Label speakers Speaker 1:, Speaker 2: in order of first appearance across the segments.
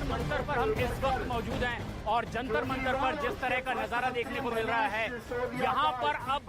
Speaker 1: जंतर मंतर पर हम इस वक्त मौजूद हैं और जंतर मंतर पर जिस तरह का नजारा देखने को मिल रहा है, यहाँ पर अब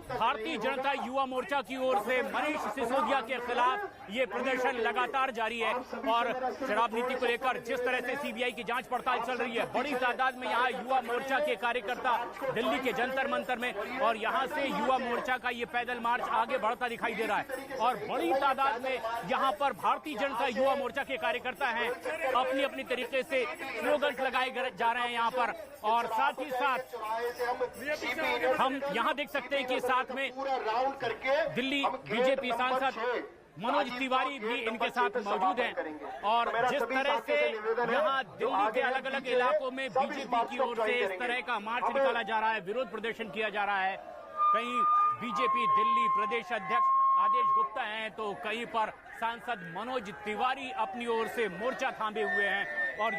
Speaker 1: भारतीय जनता युवा मोर्चा की ओर से मनीष सिसोदिया के खिलाफ ये प्रदर्शन लगातार जारी है। और शराब नीति को लेकर जिस तरह से सीबीआई की जांच पड़ताल चल रही है, बड़ी तादाद में यहाँ युवा मोर्चा के कार्यकर्ता दिल्ली के जंतर मंतर में, और यहाँ से युवा मोर्चा का ये पैदल मार्च आगे बढ़ता दिखाई दे रहा है। और बड़ी तादाद में यहाँ पर भारतीय जनता युवा मोर्चा के कार्यकर्ता हैं, अपनी अपनी तरीके से स्लोगन्स लगाए जा रहे हैं यहाँ पर। और साथ ही साथ हम यहाँ देख सकते हैं कि साथ में दिल्ली बीजेपी सांसद मनोज तिवारी भी इनके साथ मौजूद हैं। और जिस तरह से यहाँ दिल्ली के अलग अलग इलाकों में बीजेपी की ओर से इस तरह का मार्च निकाला जा रहा है, विरोध प्रदर्शन किया जा रहा है। कहीं बीजेपी दिल्ली प्रदेश अध्यक्ष आदेश गुप्ता हैं तो कहीं पर सांसद मनोज तिवारी अपनी ओर से मोर्चा थामे हुए हैं। और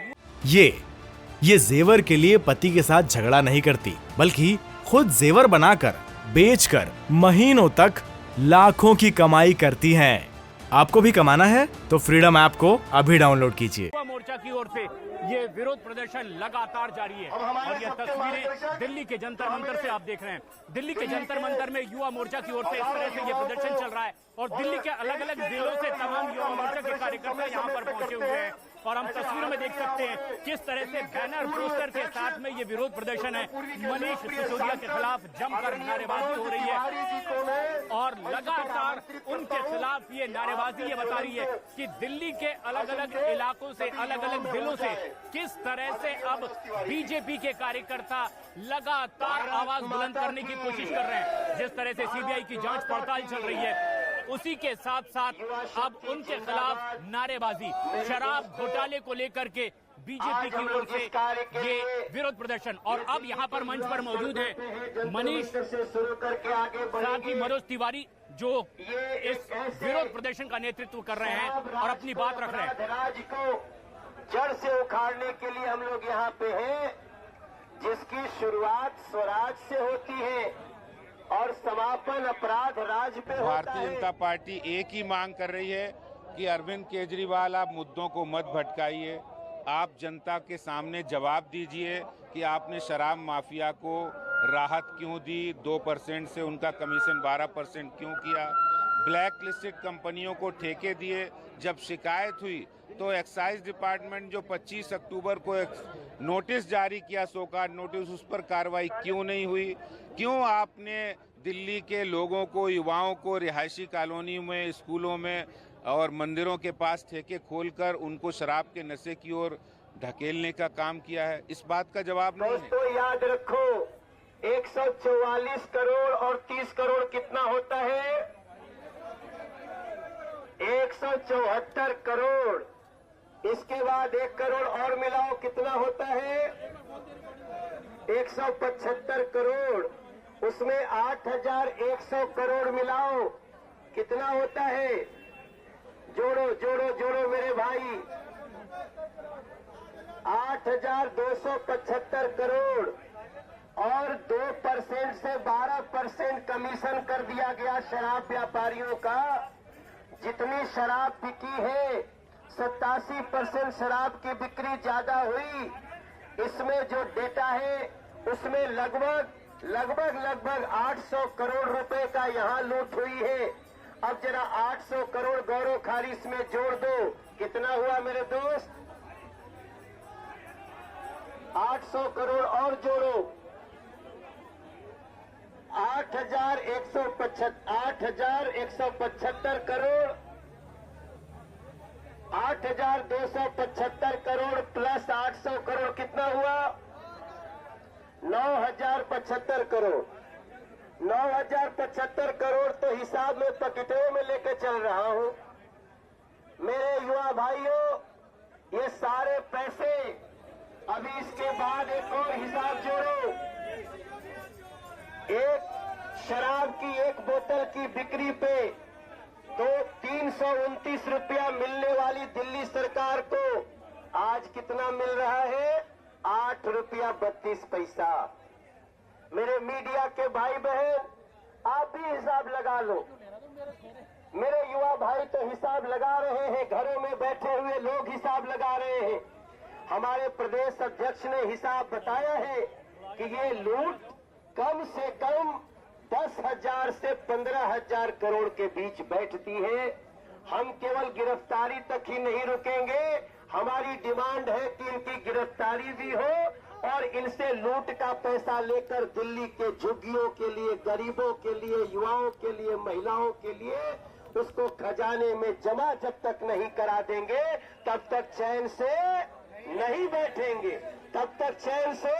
Speaker 2: ये जेवर के लिए पति के साथ झगड़ा नहीं करती, बल्कि खुद जेवर बनाकर बेचकर महीनों तक लाखों की कमाई करती हैं। आपको भी कमाना है तो फ्रीडम ऐप को अभी डाउनलोड कीजिए।
Speaker 1: युवा मोर्चा की ओर से ये विरोध प्रदर्शन लगातार जारी है और ये तस्वीरें दिल्ली के जंतर मंतर से आप देख रहे हैं। दिल्ली के जंतर मंतर में युवा मोर्चा की ओर से इस तरह से ये प्रदर्शन चल रहा है और दिल्ली के अलग अलग जिलों से तमाम युवा मोर्चा के कार्यकर्ता यहाँ पर पहुंचे हुए हैं। और हम तस्वीरों में देख सकते हैं किस तरह से बैनर पोस्टर के साथ में ये विरोध प्रदर्शन है। मनीष सिसोदिया के खिलाफ जमकर नारेबाजी हो रही है और लगातार उनके खिलाफ ये नारेबाजी ये बता रही है कि दिल्ली के अलग अलग इलाकों से, अलग अलग जिलों से किस तरह से अब बीजेपी के कार्यकर्ता लगातार आवाज बुलंद करने की कोशिश कर रहे हैं। जिस तरह से सीबीआई की जांच पड़ताल चल रही है, उसी के साथ साथ अब उनके खिलाफ नारेबाजी, शराब घोटाले को लेकर के बीजेपी की ओर से ये विरोध प्रदर्शन। और अब यहाँ पर मंच पर मौजूद है मनीष साथ ही मनोज तिवारी जो इस विरोध प्रदर्शन का नेतृत्व कर रहे हैं और अपनी बात रख रहे हैं।
Speaker 3: राज्य को जड़ से उखाड़ने के लिए हम लोग यहाँ पे हैं, जिसकी शुरुआत स्वराज से होती है और समापन अपराध राज पे होता है।
Speaker 4: भारतीय जनता पार्टी एक ही मांग कर रही है कि अरविंद केजरीवाल आप मुद्दों को मत भटकाइए, आप जनता के सामने जवाब दीजिए कि आपने शराब माफिया को राहत क्यों दी, 2% से उनका कमीशन 12% क्यों किया, ब्लैक लिस्टेड कंपनियों को ठेके दिए। जब शिकायत हुई तो एक्साइज डिपार्टमेंट जो 25 अक्टूबर को एक नोटिस जारी किया, सोकार्ड नोटिस, उस पर कार्रवाई क्यों नहीं हुई? क्यों आपने दिल्ली के लोगों को, युवाओं को रिहायशी कॉलोनी में, स्कूलों में और मंदिरों के पास ठेके खोलकर उनको शराब के नशे की ओर ढकेलने का काम किया है? इस बात का जवाब नहीं है।
Speaker 3: दोस्तों याद रखो, 144 करोड़ और 30 करोड़ कितना होता है? 174 करोड़। इसके बाद 1 करोड़ और मिलाओ, कितना होता है? 175 करोड़। उसमें 8100 करोड़ मिलाओ, कितना होता है? जोड़ो जोड़ो जोड़ो मेरे भाई, 8275 करोड़। और 2% से 12% कमीशन कर दिया गया शराब व्यापारियों का। जितनी शराब बिकी है, 87% शराब की बिक्री ज्यादा हुई। इसमें जो डेटा है उसमें लगभग 800 करोड़ रुपए का यहाँ लूट हुई है। अब जरा 800 करोड़ गौरव खारिज में जोड़ दो, कितना हुआ मेरे दोस्त? 800 करोड़ और जोड़ो, 8175 करोड़, 8275 करोड़ प्लस 800 करोड़, कितना हुआ? 9075 करोड़। 9075 करोड़ तो हिसाब में पकेटों में लेके चल रहा हूं। मेरे युवा भाइयों, ये सारे पैसे, अभी इसके बाद एक और हिसाब जोड़ो। एक शराब की एक बोतल की बिक्री पे तो 329 रुपया मिलने वाली दिल्ली सरकार को आज कितना मिल रहा है? 8 रुपया 32 पैसा। मेरे मीडिया के भाई बहन, आप भी हिसाब लगा लो। मेरे युवा भाई तो हिसाब लगा रहे हैं, घरों में बैठे हुए लोग हिसाब लगा रहे हैं। हमारे प्रदेश अध्यक्ष ने हिसाब बताया है कि ये लूट कम से कम 10,000 से 15,000 करोड़ के बीच बैठती है। हम केवल गिरफ्तारी तक ही नहीं रुकेंगे, हमारी डिमांड है कि इनकी गिरफ्तारी भी हो और इनसे लूट का पैसा लेकर दिल्ली के झुग्गियों के लिए, गरीबों के लिए, युवाओं के लिए, महिलाओं के लिए उसको खजाने में जमा जब तक नहीं करा देंगे तब तक चैन से नहीं बैठेंगे, तब तक चैन से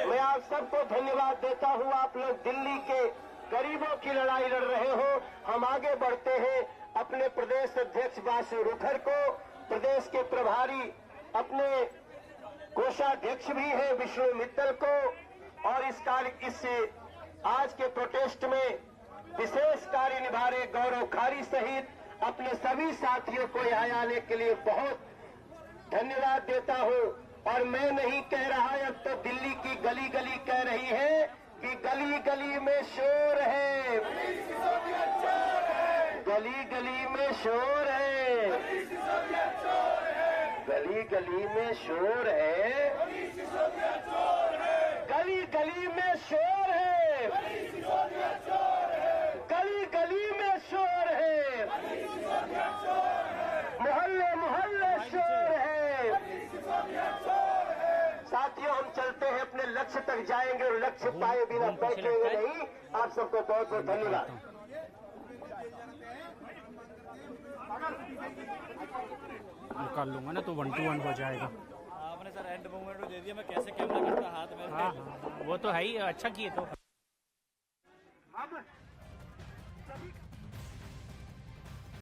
Speaker 3: मैं आप सबको धन्यवाद देता हूं। आप लोग दिल्ली के गरीबों की लड़ाई लड़ रहे हो। हम आगे बढ़ते हैं। अपने प्रदेश अध्यक्ष बासु रुखर को, प्रदेश के प्रभारी अपने कोषाध्यक्ष भी है विष्णु मित्तल को, और इस आज के प्रोटेस्ट में विशेष कार्य निभा रहे गौरव खारी सहित अपने सभी साथियों को यहाँ आने के लिए बहुत धन्यवाद देता हूँ। और मैं नहीं कह रहा, अब तो दिल्ली की गली गली कह रही है कि गली गली में शोर है, गली गली में शोर है, गली गली में शोर है, गली गली में शोर है, गली गली में शोर है, मोहल्ले मोहल्ले शोर है। साथियों, हम चलते हैं, अपने लक्ष्य तक जाएंगे और लक्ष्य पाए बिना बैठेंगे नहीं। आप सबको बहुत बहुत धन्यवाद।
Speaker 1: निकाल लूंगा ना तो 1 to 1 हो जाएगा।
Speaker 5: आपने सर एंड मूवमेंट दे दिया, मैं कैसे कैमरा करता हाथ में।
Speaker 1: हाँ, वो तो है ही, अच्छा किए तो।